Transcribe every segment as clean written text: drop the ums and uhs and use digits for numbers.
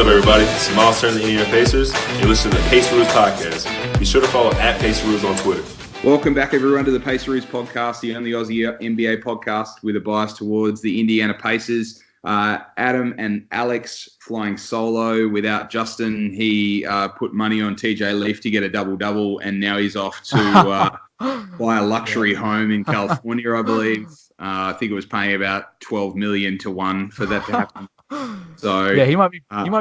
What's up, everybody? This is Miles Turner, the Indiana Pacers. You're listening to the Paceroos Podcast. Be sure to follow @Paceroos on Twitter. Welcome back, everyone, to the Paceroos Podcast, the only Aussie NBA podcast with a bias towards the Indiana Pacers. Adam and Alex flying solo without Justin. He put money on TJ Leaf to get a double-double, and now he's off to buy a luxury home in California, I believe. I think it was paying about $12 million to 1 for that to happen. So yeah, he might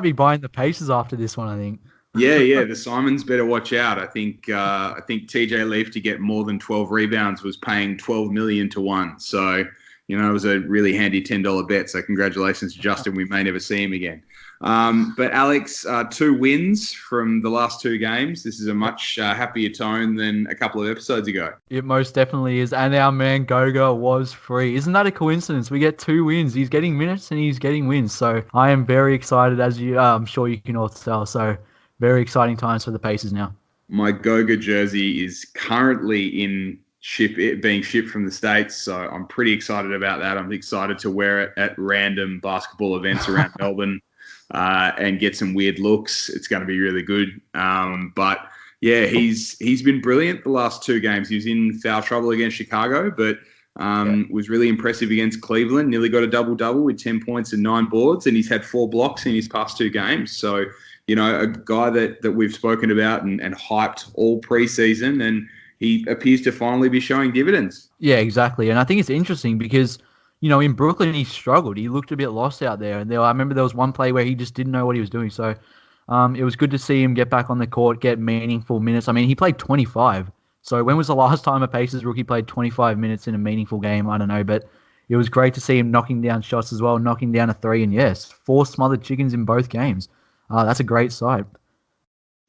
be buying the Pacers after this one, I think. Yeah. The Simons better watch out. I think TJ Leaf to get more than 12 rebounds was paying $12 million to 1. So, it was a really handy $10 bet. So congratulations to Justin. We may never see him again. But Alex, 2 wins from the last 2 games. This is a much happier tone than a couple of episodes ago. It most definitely is. And our man Goga was free. Isn't that a coincidence? We get 2 wins. He's getting minutes and he's getting wins. So I am very excited, as I'm sure you can all tell. So very exciting times for the Pacers now. My Goga jersey is currently being shipped from the States, so I'm pretty excited about that. I'm excited to wear it at random basketball events around Melbourne and get some weird looks. It's going to be really good. But yeah, he's been brilliant the last 2 games. He was in foul trouble against Chicago, but was really impressive against Cleveland. Nearly got a double-double with 10 points and 9 boards, and he's had 4 blocks in his past 2 games. So, a guy that we've spoken about and hyped all preseason, and he appears to finally be showing dividends. Yeah, exactly. And I think it's interesting because, in Brooklyn, he struggled. He looked a bit lost out there. And I remember there was one play where he just didn't know what he was doing. So it was good to see him get back on the court, get meaningful minutes. I mean, he played 25. So when was the last time a Pacers rookie played 25 minutes in a meaningful game? I don't know. But it was great to see him knocking down shots as well, knocking down a 3. And yes, 4 smothered chickens in both games. That's a great sight.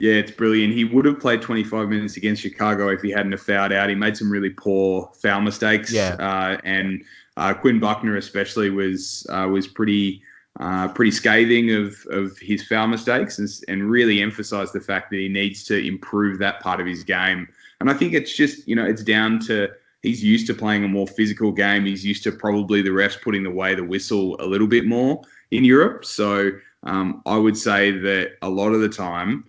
Yeah, it's brilliant. He would have played 25 minutes against Chicago if he hadn't have fouled out. He made some really poor foul mistakes. Yeah. And Quinn Buckner especially was pretty scathing of his foul mistakes and really emphasized the fact that he needs to improve that part of his game. And I think it's just, it's down to he's used to playing a more physical game. He's used to probably the refs putting away the whistle a little bit more in Europe. So I would say that a lot of the time,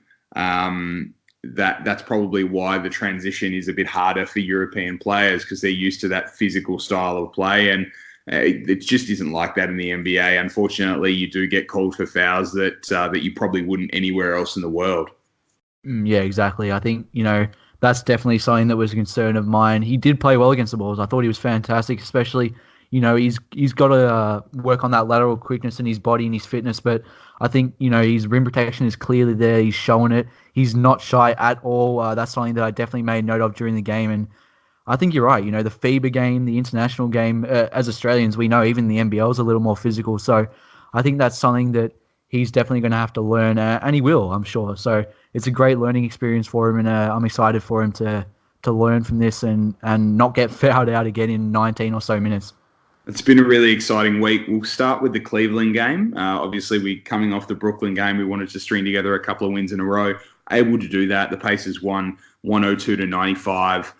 that's probably why the transition is a bit harder for European players because they're used to that physical style of play, and it just isn't like that in the NBA. Unfortunately, you do get called for fouls that you probably wouldn't anywhere else in the world. Yeah, exactly. I think, that's definitely something that was a concern of mine. He did play well against the Bulls. I thought he was fantastic, especially, he's got to work on that lateral quickness in his body and his fitness, but I think, his rim protection is clearly there. He's showing it. He's not shy at all. That's something that I definitely made note of during the game. And I think you're right. The FIBA game, the international game, as Australians, we know even the NBL is a little more physical. So I think that's something that he's definitely going to have to learn, and he will, I'm sure. So it's a great learning experience for him, and I'm excited for him to learn from this and not get fouled out again in 19 or so minutes. It's been a really exciting week. We'll start with the Cleveland game. Obviously, we coming off the Brooklyn game, we wanted to string together a couple of wins in a row. Able to do that. The Pacers won 102-95.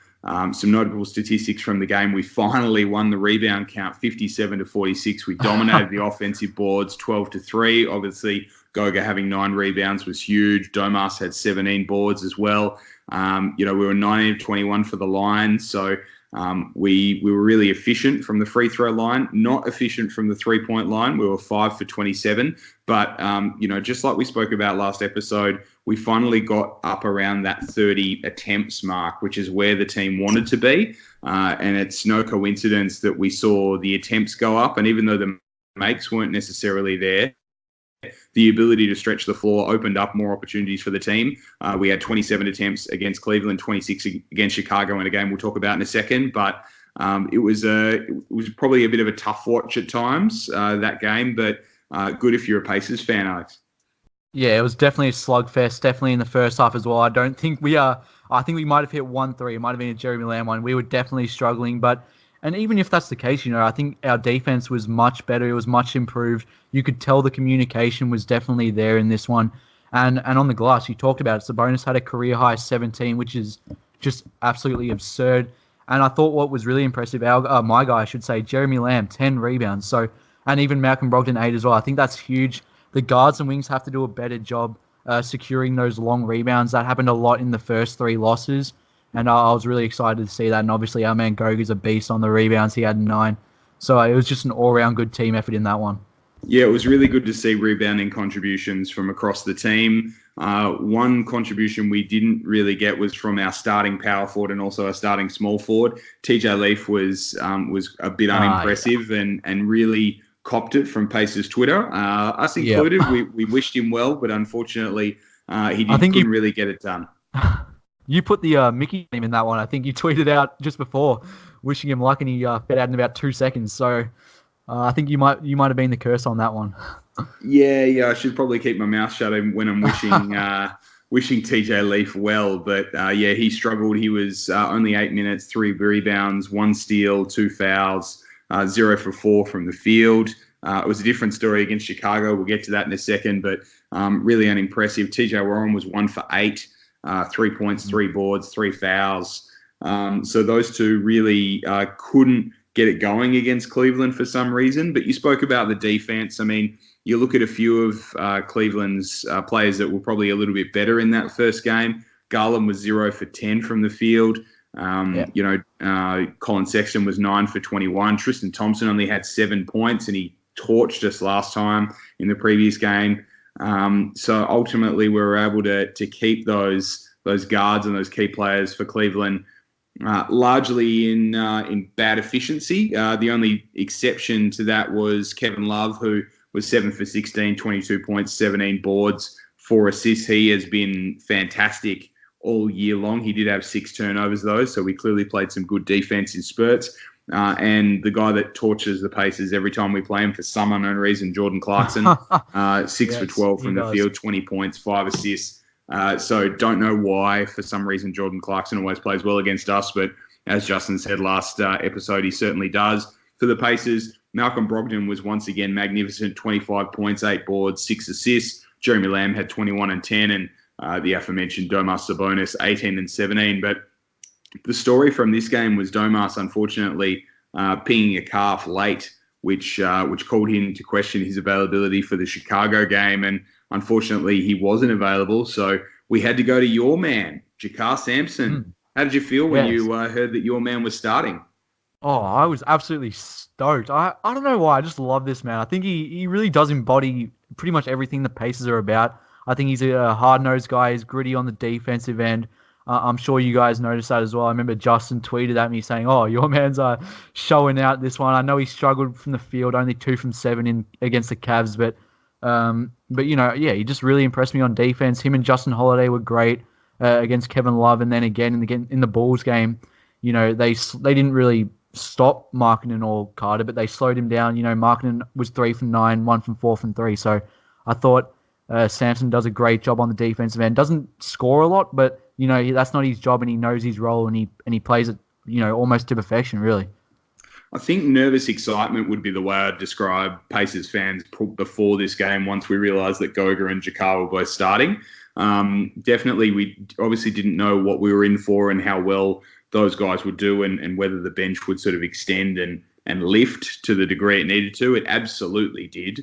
Some notable statistics from the game. We finally won the rebound count 57-46. We dominated the offensive boards 12-3. Obviously, Goga having 9 rebounds was huge. Domas had 17 boards as well. We were 19-21 for the line. So we were really efficient from the free throw line, not efficient from the 3-point line. We were 5 for 27. But, just like we spoke about last episode, we finally got up around that 30 attempts mark, which is where the team wanted to be. And it's no coincidence that we saw the attempts go up. And even though the makes weren't necessarily there, the ability to stretch the floor opened up more opportunities for the team. We had 27 attempts against Cleveland, 26 against Chicago in a game we'll talk about in a second. But it was probably a bit of a tough watch at times, that game. But good if you're a Pacers fan, Alex. Yeah, it was definitely a slugfest, definitely in the first half as well. I think we might have hit 1-3. It might have been a Jeremy Lamb one. We were definitely struggling, and even if that's the case, I think our defense was much better. It was much improved. You could tell the communication was definitely there in this one. And on the glass, you talked about it. Sabonis had a career-high 17, which is just absolutely absurd. And I thought what was really impressive, my guy, I should say, Jeremy Lamb, 10 rebounds. So, and even Malcolm Brogdon, 8 as well. I think that's huge. the guards and wings have to do a better job securing those long rebounds. That happened a lot in the first 3 losses, and I was really excited to see that. And obviously, our man Goga's a beast on the rebounds. He had 9. So it was just an all-round good team effort in that one. Yeah, it was really good to see rebounding contributions from across the team. One contribution we didn't really get was from our starting power forward and also our starting small forward. TJ Leaf was a bit unimpressive and really copped it from Pacers Twitter. Us included, we wished him well, but unfortunately he couldn't really get it done. You put the Mickey name in that one. I think you tweeted out just before wishing him luck, and he fed out in about 2 seconds. So I think you might have been the curse on that one. Yeah, I should probably keep my mouth shut when I'm wishing TJ Leaf well. But he struggled. He was only 8 minutes, 3 rebounds, 1 steal, 2 fouls, 0 for 4 from the field. It was a different story against Chicago. We'll get to that in a second, but really unimpressive. TJ Warren was 1 for 8, 3 points, 3 boards, 3 fouls. So those two really couldn't get it going against Cleveland for some reason. But you spoke about the defense. I mean, you look at a few of Cleveland's players that were probably a little bit better in that first game. Garland was 0 for 10 from the field. Colin Sexton was 9 for 21. Tristan Thompson only had 7 points, and he torched us last time in the previous game. So ultimately, we were able to keep those guards and those key players for Cleveland largely in bad efficiency. The only exception to that was Kevin Love, who was 7 for 16, 22 points, 17 boards, 4 assists. He has been fantastic all year long. He did have 6 turnovers, though, so we clearly played some good defense in spurts. And the guy that tortures the Pacers every time we play him for some unknown reason, Jordan Clarkson, 6 for 12 from the field, 20 points, 5 assists. So don't know why, for some reason, Jordan Clarkson always plays well against us, but as Justin said last episode, he certainly does. For the Pacers, Malcolm Brogdon was once again magnificent, 25 points, 8 boards, 6 assists. Jeremy Lamb had 21 and 10, and the aforementioned Domas Sabonis, 18 and 17. But the story from this game was Domas, unfortunately, pinging a calf late, which called him into question his availability for the Chicago game. And unfortunately, he wasn't available. So we had to go to your man, Jakar Sampson. How did you feel when you heard that your man was starting? Oh, I was absolutely stoked. I don't know why. I just love this man. I think he really does embody pretty much everything the Pacers are about. I think he's a hard-nosed guy. He's gritty on the defensive end. I'm sure you guys noticed that as well. I remember Justin tweeted at me saying, "Oh, your man's showing out this one." I know he struggled from the field, only 2 from 7 against the Cavs, but he just really impressed me on defense. Him and Justin Holiday were great against Kevin Love, and then again in the Bulls game, they didn't really stop Markkanen or Carter, but they slowed him down. Markkanen was 3 from 9, 1 from 4 from 3. So I thought Sampson does a great job on the defensive end. Doesn't score a lot, but that's not his job, and he knows his role, and he plays it almost to perfection, really. I think nervous excitement would be the way I'd describe Pacers fans before this game once we realised that Goga and Jakar were both starting. Definitely, we obviously didn't know what we were in for and how well those guys would do and whether the bench would sort of extend and lift to the degree it needed to. It absolutely did.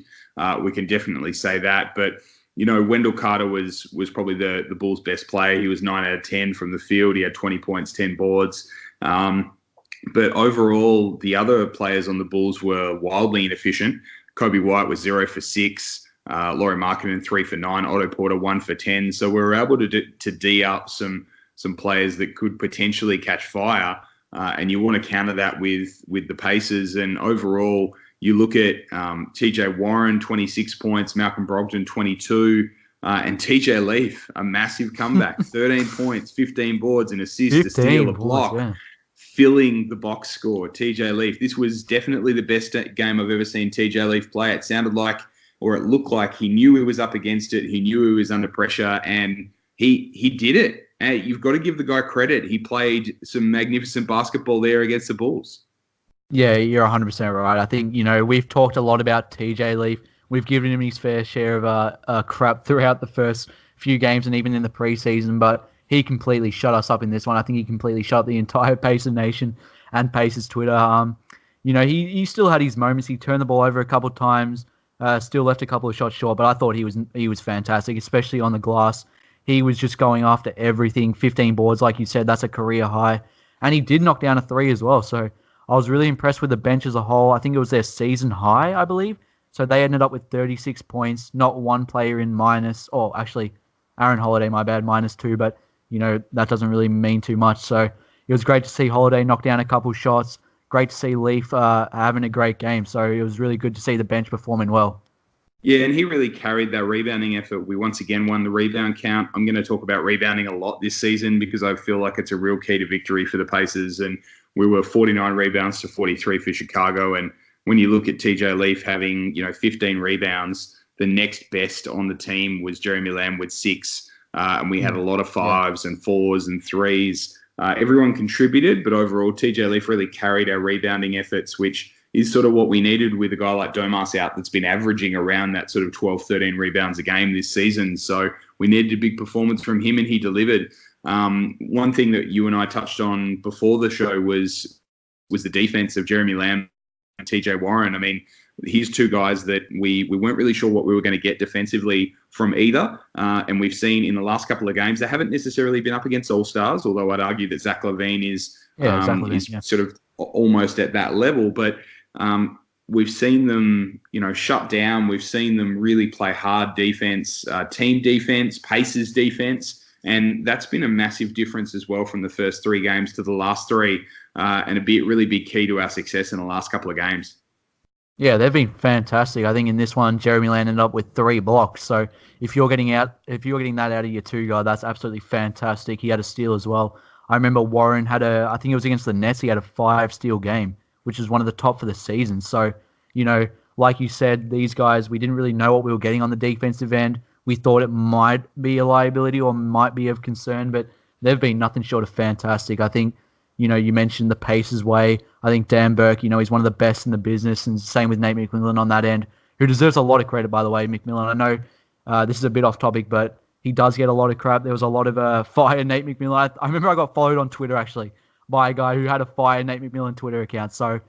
We can definitely say that. But, Wendell Carter was probably the Bulls' best player. He was 9 out of 10 from the field. He had 20 points, 10 boards. But overall, the other players on the Bulls were wildly inefficient. Kobe White was 0 for 6. Lauri Markkanen 3 for 9. Otto Porter 1 for 10. So we were able to D up some players that could potentially catch fire. And you want to counter that with the Pacers. And overall, you look at TJ Warren, 26 points, Malcolm Brogdon, 22, and TJ Leaf, a massive comeback, 13 points, 15 boards, an assist, a steal, a block, filling the box score. TJ Leaf, this was definitely the best game I've ever seen TJ Leaf play. It sounded like, or it looked like, he knew he was up against it. He knew he was under pressure, and he did it. And you've got to give the guy credit. He played some magnificent basketball there against the Bulls. Yeah, you're 100% right. I think, we've talked a lot about TJ Leaf. We've given him his fair share of crap throughout the first few games and even in the preseason, but he completely shut us up in this one. I think he completely shut the entire Pacer Nation and Pacers Twitter. He still had his moments. He turned the ball over a couple of times. Still left a couple of shots short, but I thought he was fantastic, especially on the glass. He was just going after everything. 15 boards, like you said, that's a career high. And he did knock down a 3 as well. So I was really impressed with the bench as a whole. I think it was their season high, I believe. So they ended up with 36 points, not one player in minus. Oh, actually, Aaron Holiday, my bad, -2. But, that doesn't really mean too much. So it was great to see Holiday knock down a couple shots. Great to see Leaf having a great game. So it was really good to see the bench performing well. Yeah, and he really carried that rebounding effort. We once again won the rebound count. I'm going to talk about rebounding a lot this season because I feel like it's a real key to victory for the Pacers. And we were 49 rebounds to 43 for Chicago. And when you look at TJ Leaf having, 15 rebounds, the next best on the team was Jeremy Lamb with 6. And we had a lot of 5s and 4s and 3s. Everyone contributed, but overall, TJ Leaf really carried our rebounding efforts, which is sort of what we needed with a guy like Domas out that's been averaging around that sort of 12, 13 rebounds a game this season. So we needed a big performance from him, and he delivered. One thing that you and I touched on before the show was the defense of Jeremy Lamb and TJ Warren. I mean, here's two guys that we weren't really sure what we were going to get defensively from either. And we've seen in the last couple of games, they haven't necessarily been up against all-stars, although I'd argue that Zach LaVine is sort of almost at that level. But we've seen them, shut down. We've seen them really play hard defense, team defense, Pacers defense. And that's been a massive difference as well from the first 3 games to the last 3, and really big key to our success in the last couple of games. Yeah, they've been fantastic. I think in this one, Jeremy Lamb ended up with 3 blocks. So if you're getting that out of your 2 guard, that's absolutely fantastic. He had a steal as well. I remember Warren I think it was against the Nets, he had a 5-steal game, which is one of the top for the season. So, like you said, these guys, we didn't really know what we were getting on the defensive end. We thought it might be a liability or might be of concern, but they've been nothing short of fantastic. I think, you mentioned the Pacers way. I think Dan Burke, he's one of the best in the business, and same with Nate McMillan on that end, who deserves a lot of credit, by the way, McMillan. I know this is a bit off topic, but he does get a lot of crap. There was a lot of fire Nate McMillan. I remember I got followed on Twitter, actually, by a guy who had a fire Nate McMillan Twitter account. So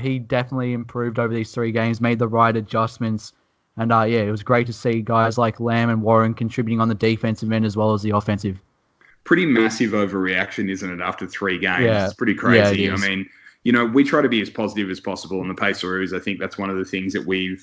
he definitely improved over these 3 games, made the right adjustments. And it was great to see guys like Lamb and Warren contributing on the defensive end as well as the offensive. Pretty massive overreaction, isn't it, after 3 games? Yeah. It's pretty crazy. Yeah, I mean, we try to be as positive as possible in the Paceroos. I think that's one of the things that we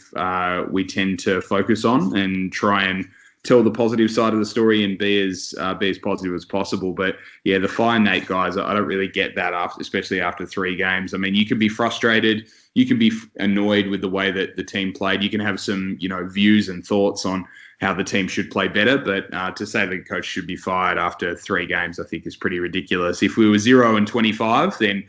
tend to focus on and try and tell the positive side of the story and be as positive as possible. But yeah, the Fire Nate guys, I don't really get that especially after 3 games. I mean, you can be frustrated, you can be annoyed with the way that the team played. You can have some, views and thoughts on how the team should play better. But to say the coach should be fired after 3 games, I think is pretty ridiculous. If we were 0-25, then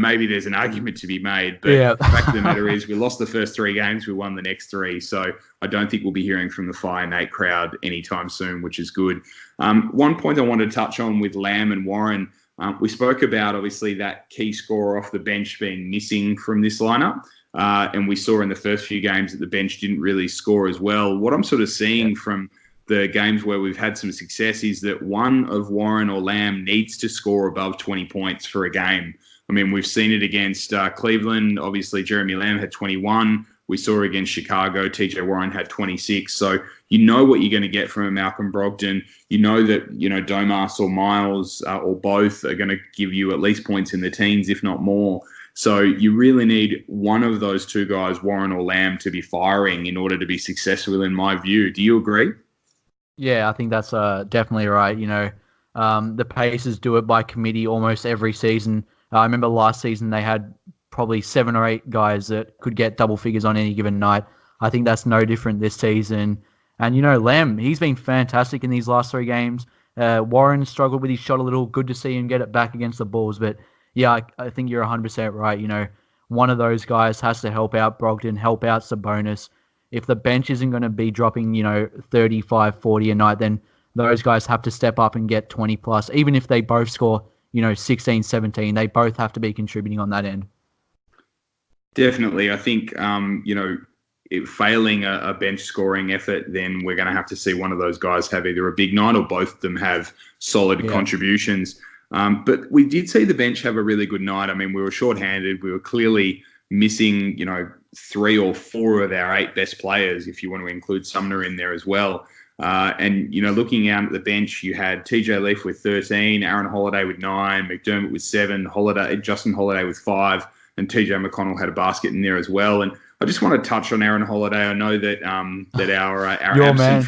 maybe there's an argument to be made. But the fact of the matter is we lost the first 3 games, we won the next 3. So I don't think we'll be hearing from the Fire Nate crowd anytime soon, which is good. One point I wanted to touch on with Lamb and Warren, we spoke about, obviously, that key scorer off the bench being missing from this lineup. And we saw in the first few games that the bench didn't really score as well. What I'm sort of seeing from the games where we've had some success is that one of Warren or Lamb needs to score above 20 points for a game. I mean, we've seen it against Cleveland. Obviously, Jeremy Lamb had 21. We saw against Chicago, TJ Warren had 26. So you know what you're going to get from a Malcolm Brogdon. You know that, Domas or Miles or both are going to give you at least points in the teens, if not more. So you really need one of those 2 guys, Warren or Lamb, to be firing in order to be successful, in my view. Do you agree? Yeah, I think that's definitely right. The Pacers do it by committee almost every season. I remember last season they had probably 7 or 8 guys that could get double figures on any given night. I think that's no different this season. And, Lamb, he's been fantastic in these last 3 games. Warren struggled with his shot a little. Good to see him get it back against the Bulls. But, yeah, I think you're 100% right. One of those guys has to help out Brogdon, help out Sabonis. If the bench isn't going to be dropping, 35, 40 a night, then those guys have to step up and get 20 plus. Even if they both score, 16, 17, they both have to be contributing on that end. Definitely. I think, failing a bench scoring effort, then we're going to have to see one of those guys have either a big night or both of them have solid contributions. But we did see the bench have a really good night. I mean, we were shorthanded. We were clearly missing, 3 or 4 of our 8 best players, if you want to include Sumner in there as well. And looking out at the bench, you had TJ Leaf with 13, Aaron Holiday with 9, McDermott with 7, Justin Holiday with 5, and TJ McConnell had a basket in there as well. And I just want to touch on Aaron Holiday. I know that our absent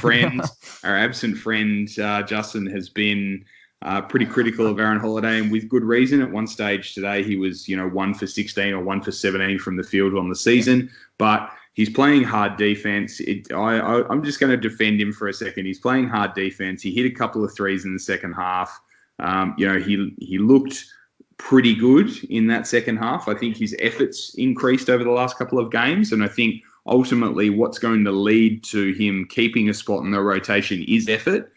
friend Justin has been pretty critical of Aaron Holiday, and with good reason. At one stage today, he was 1 for 16 or 1 for 17 from the field on the season, but he's playing hard defense. I'm just going to defend him for a second. He's playing hard defense. He hit a couple of threes in the second half. He looked pretty good in that second half. I think his efforts increased over the last couple of games, and I think ultimately what's going to lead to him keeping a spot in the rotation is effort,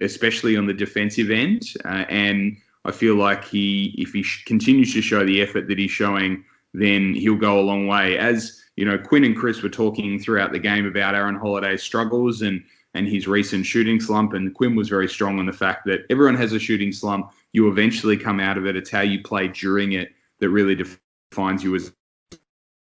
especially on the defensive end. And I feel like if he continues to show the effort that he's showing, then he'll go a long way. As Quinn and Chris were talking throughout the game about Aaron Holiday's struggles and his recent shooting slump, and Quinn was very strong on the fact that everyone has a shooting slump. You eventually come out of it. It's how you play during it that really defines you as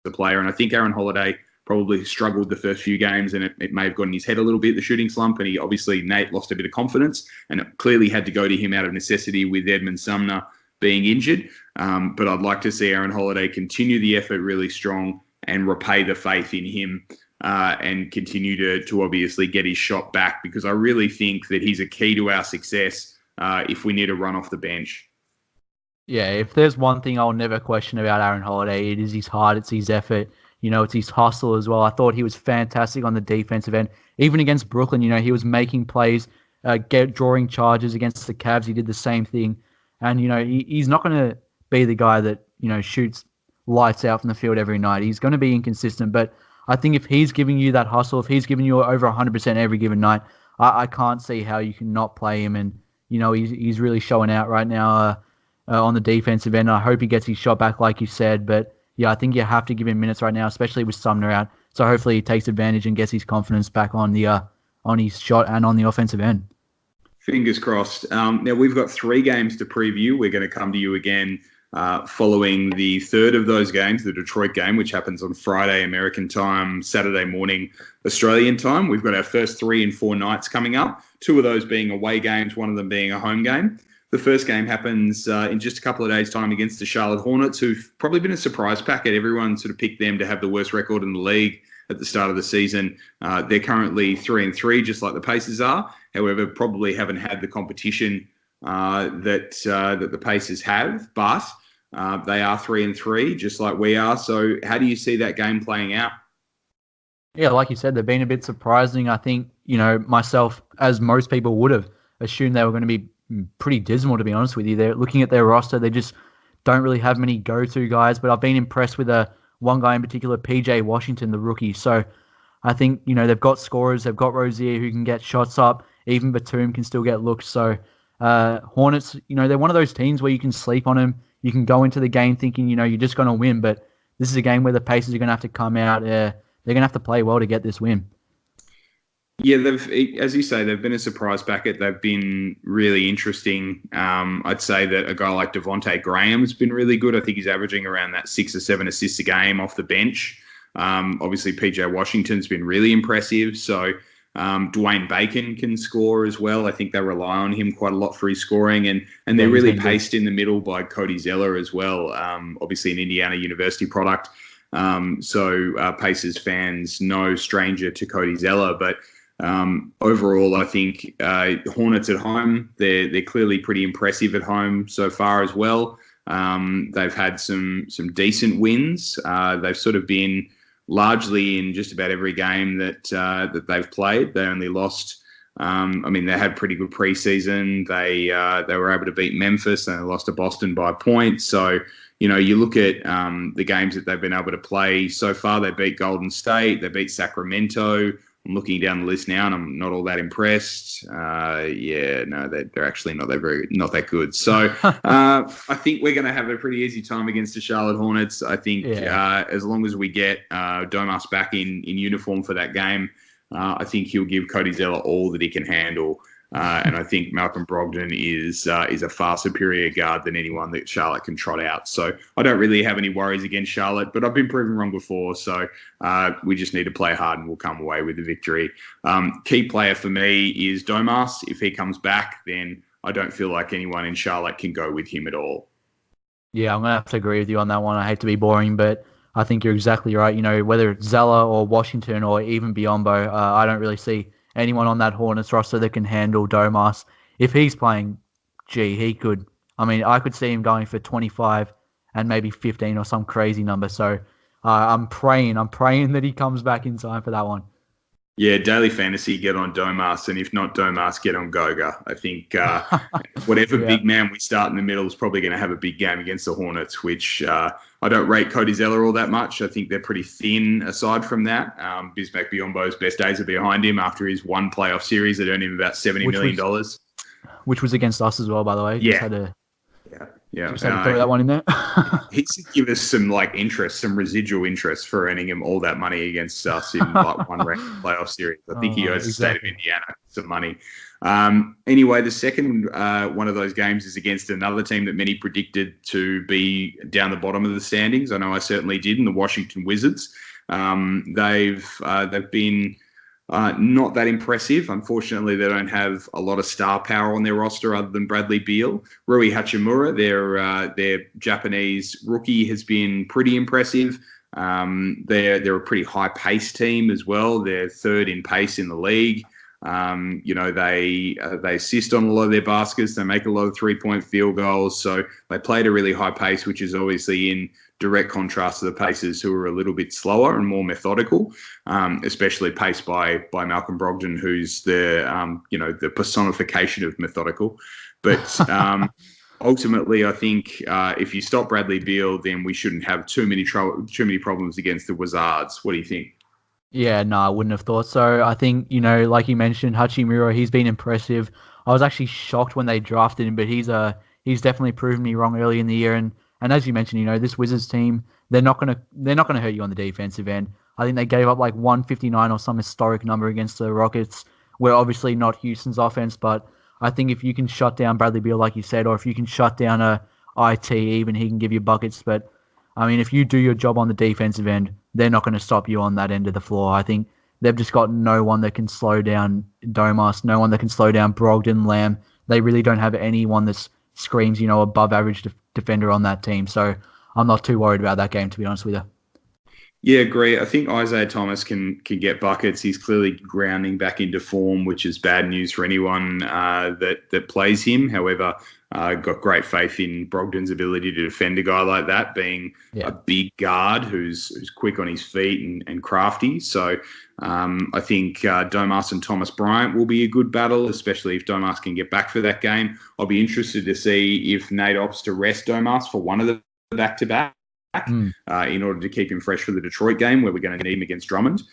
a player. And I think Aaron Holiday probably struggled the first few games, and it may have got in his head a little bit, the shooting slump, and Nate lost a bit of confidence, and it clearly had to go to him out of necessity with Edmund Sumner being injured. But I'd like to see Aaron Holiday continue the effort really strong and repay the faith in him, and continue to obviously get his shot back, because I really think that he's a key to our success if we need to run off the bench. Yeah, if there's one thing I'll never question about Aaron Holiday, it is his heart, it's his effort, it's his hustle as well. I thought he was fantastic on the defensive end. Even against Brooklyn, he was making plays, drawing charges against the Cavs. He did the same thing. And, he's not going to be the guy that, shoots lights out from the field every night. He's going to be inconsistent. But I think if he's giving you that hustle, if he's giving you over 100% every given night, I can't see how you can not play him. And, he's really showing out right now on the defensive end. I hope he gets his shot back, like you said. But, yeah, I think you have to give him minutes right now, especially with Sumner out. So hopefully he takes advantage and gets his confidence back on his shot and on the offensive end. Fingers crossed. Now, we've got 3 games to preview. We're going to come to you again following the third of those games, the Detroit game, which happens on Friday American time, Saturday morning Australian time. We've got our first 3 and 4 nights coming up, 2 of those being away games, 1 of them being a home game. The first game happens in just a couple of days' time against the Charlotte Hornets, who've probably been a surprise packet. Everyone sort of picked them to have the worst record in the league at the start of the season. They're currently 3-3, just like the Pacers are. However, probably haven't had the competition that the Pacers have, but they are 3-3, just like we are. So how do you see that game playing out? Yeah, like you said, they've been a bit surprising. I think, myself, as most people would have assumed they were going to be pretty dismal, to be honest with you. They're looking at their roster, they just don't really have many go-to guys, but I've been impressed with one guy in particular, PJ Washington, the rookie. So I think, they've got scorers, they've got Rozier who can get shots up, even Batum can still get looks. So Hornets, they're one of those teams where you can sleep on them. You can go into the game thinking, you're just going to win, but this is a game where the Pacers are going to have to come out. They're going to have to play well to get this win. Yeah, as you say, they've been a surprise packet. They've been really interesting. I'd say that a guy like Devontae Graham has been really good. I think he's averaging around that 6 or 7 assists a game off the bench. Obviously, PJ Washington's been really impressive. So Dwayne Bacon can score as well. I think they rely on him quite a lot for his scoring. And they're really paced in the middle by Cody Zeller as well, obviously an Indiana University product. So Pacers fans, no stranger to Cody Zeller. But overall, I think Hornets at home, they're clearly pretty impressive at home so far as well. They've had some decent wins. They've sort of been largely in just about every game that they've played. They only lost. They had pretty good preseason. They were able to beat Memphis and they lost to Boston by points. So you look at the games that they've been able to play so far. They beat Golden State. They beat Sacramento. I'm looking down the list now, and I'm not all that impressed. They're actually not that good. So I think we're going to have a pretty easy time against the Charlotte Hornets. I think as long as we get Domas back in uniform for that game, I think he'll give Cody Zeller all that he can handle. And I think Malcolm Brogdon is a far superior guard than anyone that Charlotte can trot out. So I don't really have any worries against Charlotte, but I've been proven wrong before. So we just need to play hard and we'll come away with the victory. Key player for me is Domas. If he comes back, then I don't feel like anyone in Charlotte can go with him at all. Yeah, I'm going to have to agree with you on that one. I hate to be boring, but I think you're exactly right. Whether it's Zeller or Washington or even Biyombo, I don't really see anyone on that Hornets roster that can handle Domas. If he's playing, he could. I mean, I could see him going for 25 and maybe 15 or some crazy number. So I'm praying that he comes back in time for that one. Yeah, daily fantasy, get on Domas, and if not Domas, get on Goga. I think whatever big man we start in the middle is probably going to have a big game against the Hornets, which I don't rate Cody Zeller all that much. I think they're pretty thin aside from that. Bismack Biyombo's best days are behind him after his one playoff series that earned him about $70 million. Which was against us as well, by the way. Yeah. Just had to throw that one in there. He should give us some some residual interest for earning him all that money against us in one ranked playoff series. I think he owes the state of Indiana some money. Anyway, the second one of those games is against another team that many predicted to be down the bottom of the standings. I know I certainly did, in the Washington Wizards. They've been not that impressive. Unfortunately, they don't have a lot of star power on their roster other than Bradley Beal. Rui Hachimura, their Japanese rookie, has been pretty impressive. They're a pretty high-paced team as well. They're third in pace in the league. They assist on a lot of their baskets. They make a lot of three-point field goals. So they play at a really high pace, which is obviously in direct contrast to the Pacers, who are a little bit slower and more methodical, especially paced by Malcolm Brogdon, who's the personification of methodical. But ultimately, I think if you stop Bradley Beal, then we shouldn't have too many problems against the Wizards. What do you think? Yeah, no, I wouldn't have thought so. I think, like you mentioned, Hachimura, he's been impressive. I was actually shocked when they drafted him, but he's definitely proven me wrong early in the year. And as you mentioned, this Wizards team, they're not gonna hurt you on the defensive end. I think they gave up like 159 or some historic number against the Rockets. We're obviously not Houston's offense, but I think if you can shut down Bradley Beal, like you said, or if you can shut down a IT, even he can give you buckets. But I mean, if you do your job on the defensive end, they're not going to stop you on that end of the floor. I think they've just got no one that can slow down Domas, no one that can slow down Brogdon, Lamb. They really don't have anyone that screams, above average defender on that team. So I'm not too worried about that game, to be honest with you. Yeah, agree. I think Isaiah Thomas can get buckets. He's clearly grounding back into form, which is bad news for anyone that plays him. However, got great faith in Brogdon's ability to defend a guy like that, being a big guard who's quick on his feet and crafty. So I think Domas and Thomas Bryant will be a good battle, especially if Domas can get back for that game. I'll be interested to see if Nate opts to rest Domas for one of the back-to-back. In order to keep him fresh for the Detroit game, where we're going to need him against Drummond,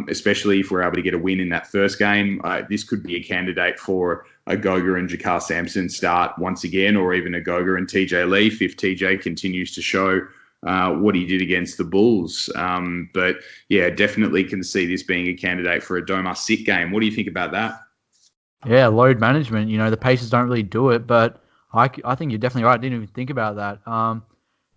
especially if we're able to get a win in that first game. This could be a candidate for a Goga and Jakar Sampson start once again, or even a Goga and TJ Leaf if TJ continues to show what he did against the Bulls. But yeah, definitely can see this being a candidate for a Domas sit game. What do you think about that? Yeah, load management. The Pacers don't really do it, but I think you're definitely right. I didn't even think about that.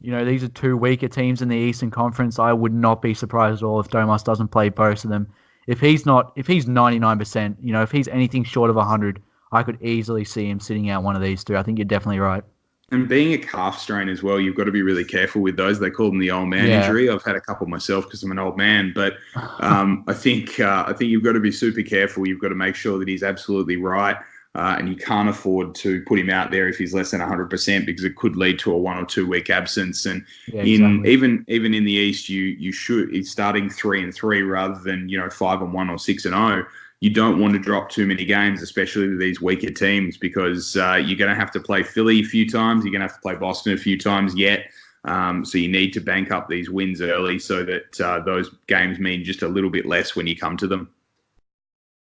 These are two weaker teams in the Eastern Conference. I would not be surprised at all if Domas doesn't play both of them. If he's 99%, if he's anything short of 100, I could easily see him sitting out one of these two. I think you're definitely right. And being a calf strain as well, you've got to be really careful with those. They call them the old man injury. I've had a couple myself because I'm an old man, but I think you've got to be super careful. You've got to make sure that he's absolutely right. And you can't afford to put him out there if he's less than 100% because it could lead to a 1 or 2 week absence. And even in the East, you should. He's starting 3-3 rather than 5-1 or 6-0. You don't want to drop too many games, especially with these weaker teams, because you're going to have to play Philly a few times. You're going to have to play Boston a few times yet. So you need to bank up these wins early so that those games mean just a little bit less when you come to them.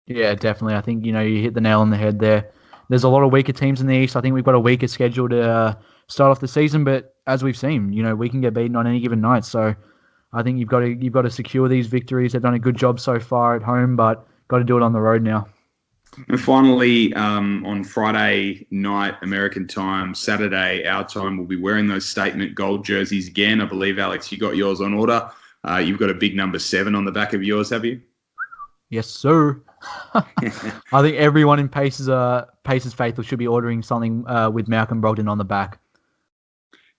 Yeah, definitely. I think, you hit the nail on the head there. There's a lot of weaker teams in the East. I think we've got a weaker schedule to start off the season, but as we've seen, we can get beaten on any given night. So I think you've got to secure these victories. They've done a good job so far at home, but got to do it on the road now. And finally, on Friday night, American time, Saturday, our time, we'll be wearing those statement gold jerseys again. I believe, Alex, you got yours on order. You've got a big number 7 on the back of yours, have you? Yes, sir. I think everyone in Pacers faithful should be ordering something with Malcolm Brogdon on the back.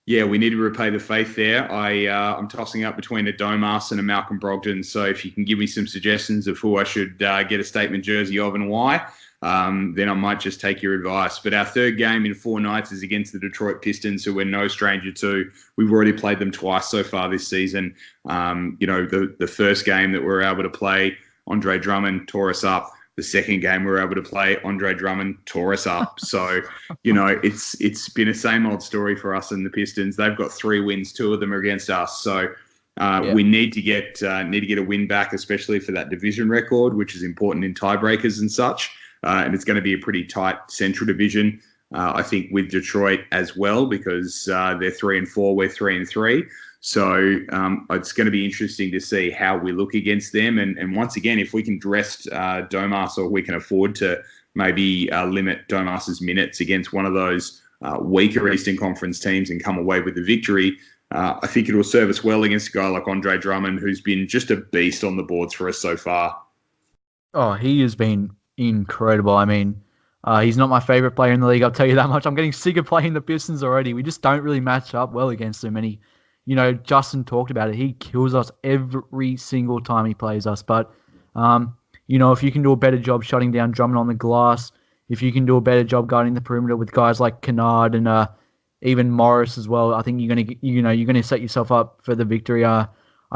Yeah, we need to repay the faith there. I'm tossing up between a Domas and a Malcolm Brogdon. So if you can give me some suggestions of who I should get a statement jersey of and why, then I might just take your advice. But our third game in 4 nights is against the Detroit Pistons, who we're no stranger to. We've already played them twice so far this season. The first game that we were able to play, Andre Drummond tore us up. The second game we were able to play, Andre Drummond tore us up. So, it's been a same old story for us and the Pistons. They've got 3 wins, 2 of them are against us. So we need to get a win back, especially for that division record, which is important in tiebreakers and such. And it's going to be a pretty tight Central Division, I think, with Detroit as well, because they're 3-4, we're 3-3. So it's going to be interesting to see how we look against them. And once again, if we can dress Domas, or we can afford to maybe limit Domas's minutes against one of those weaker Eastern Conference teams and come away with the victory, I think it will serve us well against a guy like Andre Drummond, who's been just a beast on the boards for us so far. Oh, he has been incredible. I mean, he's not my favorite player in the league, I'll tell you that much. I'm getting sick of playing the Pistons already. We just don't really match up well against him. And Justin talked about it. He kills us every single time he plays us. But, if you can do a better job shutting down Drummond on the glass, if you can do a better job guarding the perimeter with guys like Kennard and even Morris as well, I think you're gonna set yourself up for the victory. I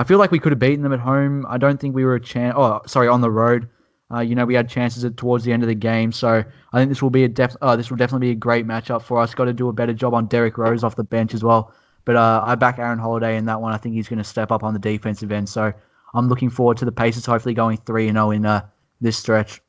feel like we could have beaten them at home. I don't think we were on the road. We had chances towards the end of the game. So I think this will definitely be a great matchup for us. Got to do a better job on Derrick Rose off the bench as well. But I back Aaron Holiday in that one. I think he's going to step up on the defensive end. So I'm looking forward to the Pacers hopefully going 3-0 in this stretch.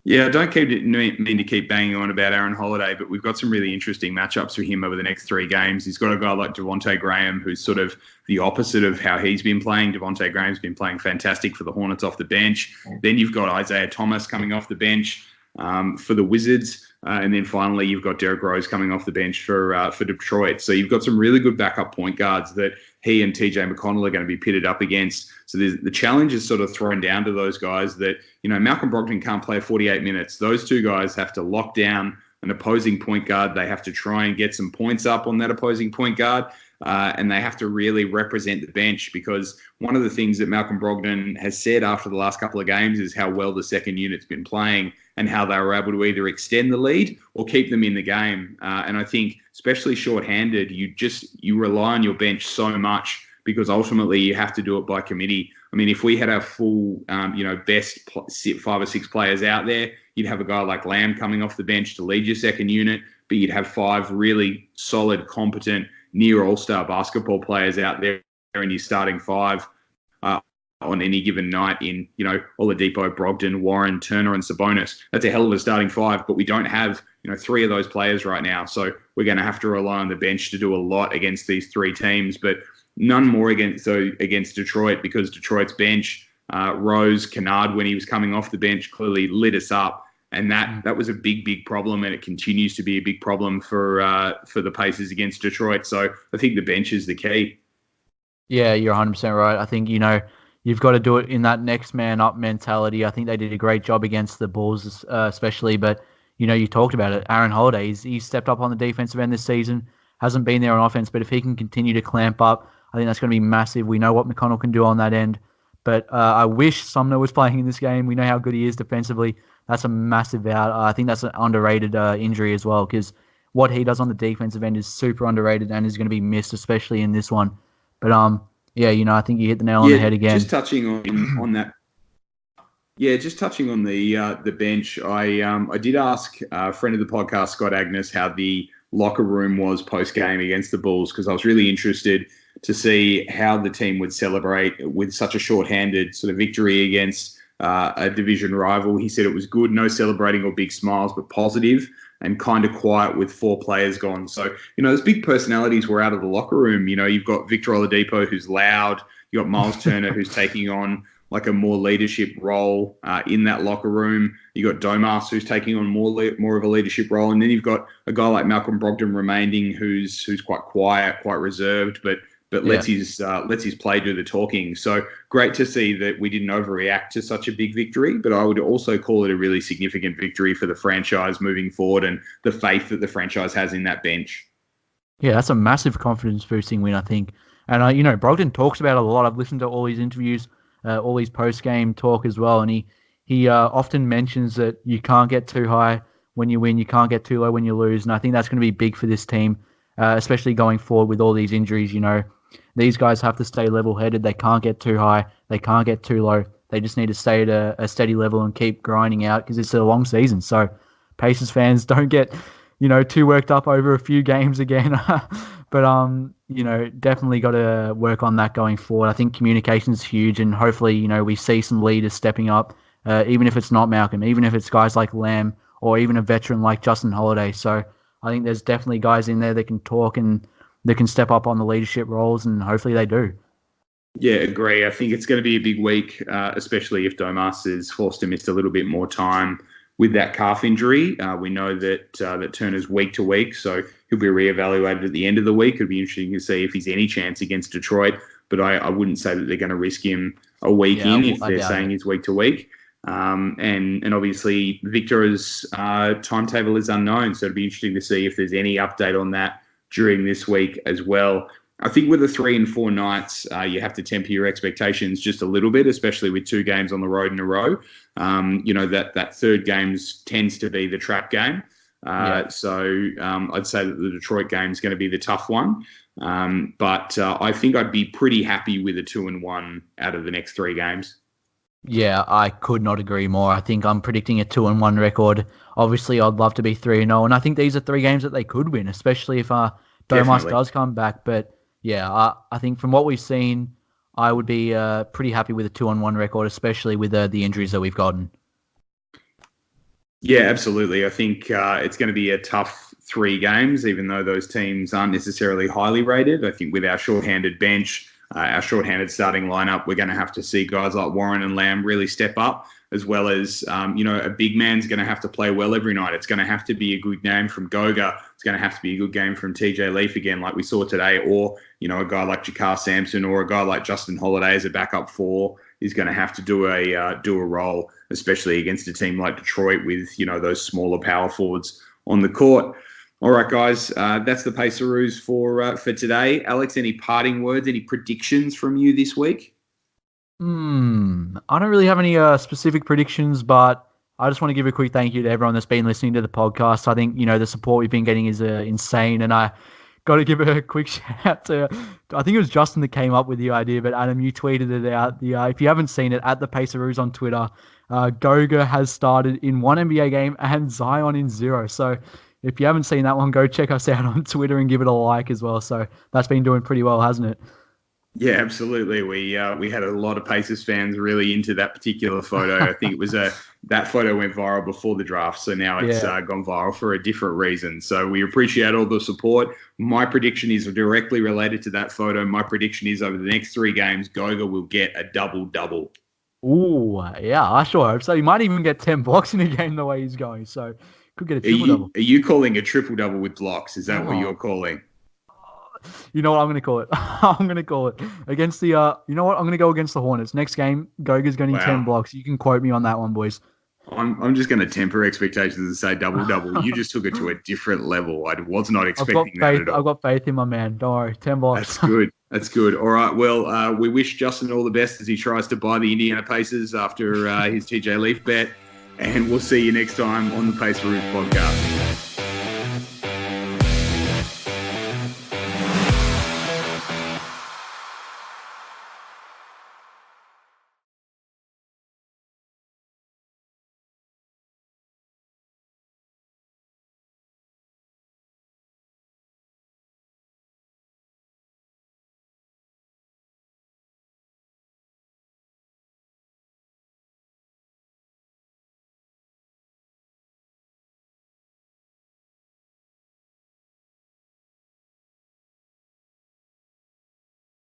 Yeah, I don't mean to keep banging on about Aaron Holiday, but we've got some really interesting matchups for him over the next 3 games. He's got a guy like Devontae Graham, who's sort of the opposite of how he's been playing. Devontae Graham's been playing fantastic for the Hornets off the bench. Then you've got Isaiah Thomas coming off the bench for the Wizards. And then finally, you've got Derrick Rose coming off the bench for Detroit. So you've got some really good backup point guards that he and TJ McConnell are going to be pitted up against. So the challenge is sort of thrown down to those guys that, Malcolm Brogdon can't play 48 minutes. Those 2 guys have to lock down an opposing point guard. They have to try and get some points up on that opposing point guard. And they have to really represent the bench, because one of the things that Malcolm Brogdon has said after the last couple of games is how well the second unit's been playing and how they were able to either extend the lead or keep them in the game. And I think, especially shorthanded, you rely on your bench so much, because ultimately you have to do it by committee. I mean, if we had our full, best 5 or 6 players out there, you'd have a guy like Lamb coming off the bench to lead your second unit, but you'd have 5 really solid, competent, near all-star basketball players out there in your starting 5 on any given night in, Oladipo, Brogdon, Warren, Turner, and Sabonis. That's a hell of a starting 5, but we don't have, 3 of those players right now. So we're going to have to rely on the bench to do a lot against these 3 teams, but none more against Detroit, because Detroit's bench, Rose, Kennard, when he was coming off the bench, clearly lit us up. And that was a big, big problem, and it continues to be a big problem for the Pacers against Detroit. So I think the bench is the key. Yeah, you're 100% right. I think, you've got to do it in that next man up mentality. I think they did a great job against the Bulls, especially. But, you talked about it. Aaron Holiday, he's stepped up on the defensive end this season, hasn't been there on offense. But if he can continue to clamp up, I think that's going to be massive. We know what McConnell can do on that end. But I wish Sumner was playing in this game. We know how good he is defensively. That's a massive out. I think that's an underrated injury as well, because what he does on the defensive end is super underrated and is going to be missed, especially in this one. But I think you hit the nail on the head again. Just touching on that. Yeah, just touching on the bench. I did ask a friend of the podcast, Scott Agnes, how the locker room was post game against the Bulls, because I was really interested to see how the team would celebrate with such a shorthanded sort of victory against a division rival. He said it was good, no celebrating or big smiles, but positive and kind of quiet with 4 players gone. So, those big personalities were out of the locker room. You've got Victor Oladipo, who's loud. You've got Miles Turner, who's taking on like a more leadership role in that locker room. You got Domas, who's taking on more of a leadership role, and then you've got a guy like Malcolm Brogdon remaining, who's quite quiet, quite reserved, but lets his play do the talking. So great to see that we didn't overreact to such a big victory, but I would also call it a really significant victory for the franchise moving forward and the faith that the franchise has in that bench. Yeah, that's a massive confidence-boosting win, I think. And, Brogdon talks about it a lot. I've listened to all his interviews, all his post-game talk as well, and he often mentions that you can't get too high when you win, you can't get too low when you lose, and I think that's going to be big for this team, especially going forward with all these injuries. These guys have to stay level-headed. They can't get too high. They can't get too low. They just need to stay at a steady level and keep grinding out because it's a long season. So Pacers fans, don't get too worked up over a few games again. But, definitely got to work on that going forward. I think communication is huge, and hopefully, we see some leaders stepping up, even if it's not Malcolm, even if it's guys like Lamb or even a veteran like Justin Holiday. So I think there's definitely guys in there that can talk and that can step up on the leadership roles, and hopefully they do. Yeah, agree. I think it's going to be a big week, especially if Domas is forced to miss a little bit more time with that calf injury. We know that Turner's week to week, so he'll be reevaluated at the end of the week. It'll be interesting to see if he's any chance against Detroit, but I wouldn't say that they're going to risk him a week if they're saying he's week to week. And obviously Victor's timetable is unknown, so it'll be interesting to see if there's any update on that during this week as well. I think with the 3 and 4 nights, you have to temper your expectations just a little bit, especially with 2 games on the road in a row. That third game tends to be the trap game. So I'd say that the Detroit game is going to be the tough one. But I think I'd be pretty happy with a 2-1 out of the next 3 games. Yeah, I could not agree more. I think I'm predicting a 2-1 record. Obviously, I'd love to be 3-0, and I think these are 3 games that they could win, especially if Domas does come back. But yeah, I think from what we've seen, I would be pretty happy with a 2-1 record, especially with the injuries that we've gotten. Yeah, absolutely. I think it's going to be a tough 3 games, even though those teams aren't necessarily highly rated. I think with our shorthanded bench, our shorthanded starting lineup, we're going to have to see guys like Warren and Lamb really step up, as well as, a big man's going to have to play well every night. It's going to have to be a good game from Goga. It's going to have to be a good game from TJ Leaf again, like we saw today, or, a guy like Jakar Sampson or a guy like Justin Holiday as a backup 4 is going to have to do a role, especially against a team like Detroit with, those smaller power forwards on the court. All right, guys, that's the Paceroos for today. Alex, any parting words, any predictions from you this week? I don't really have any specific predictions, but I just want to give a quick thank you to everyone that's been listening to the podcast. I think, the support we've been getting is insane, and I got to give a quick shout out to, I think it was Justin that came up with the idea, but Adam, you tweeted it out. If you haven't seen it, at the Paceroos on Twitter, Goga has started in 1 NBA game and Zion in 0. So if you haven't seen that one, go check us out on Twitter and give it a like as well. So that's been doing pretty well, hasn't it? Yeah, absolutely. We had a lot of Pacers fans really into that particular photo. I think it was that photo went viral before the draft, so now it's gone viral for a different reason. So we appreciate all the support. My prediction is directly related to that photo. My prediction is over the next 3 games, Goga will get a double-double. Ooh, yeah, I sure hope so. He might even get 10 blocks in a game the way he's going. So could get a triple-double. Are you calling a triple-double with blocks? Is that what you're calling? You know what I'm going to call it? I'm going to call it against the, you know what? I'm going to go against the Hornets. Next game, Goga's going to need 10 blocks. You can quote me on that one, boys. I'm just going to temper expectations and say double-double. You just took it to a different level. I was not expecting that at all. I've got faith in my man. Don't worry. 10 blocks. That's good. That's good. All right. Well, we wish Justin all the best as he tries to buy the Indiana Pacers after his TJ Leaf bet. And we'll see you next time on the Paceroos Podcast.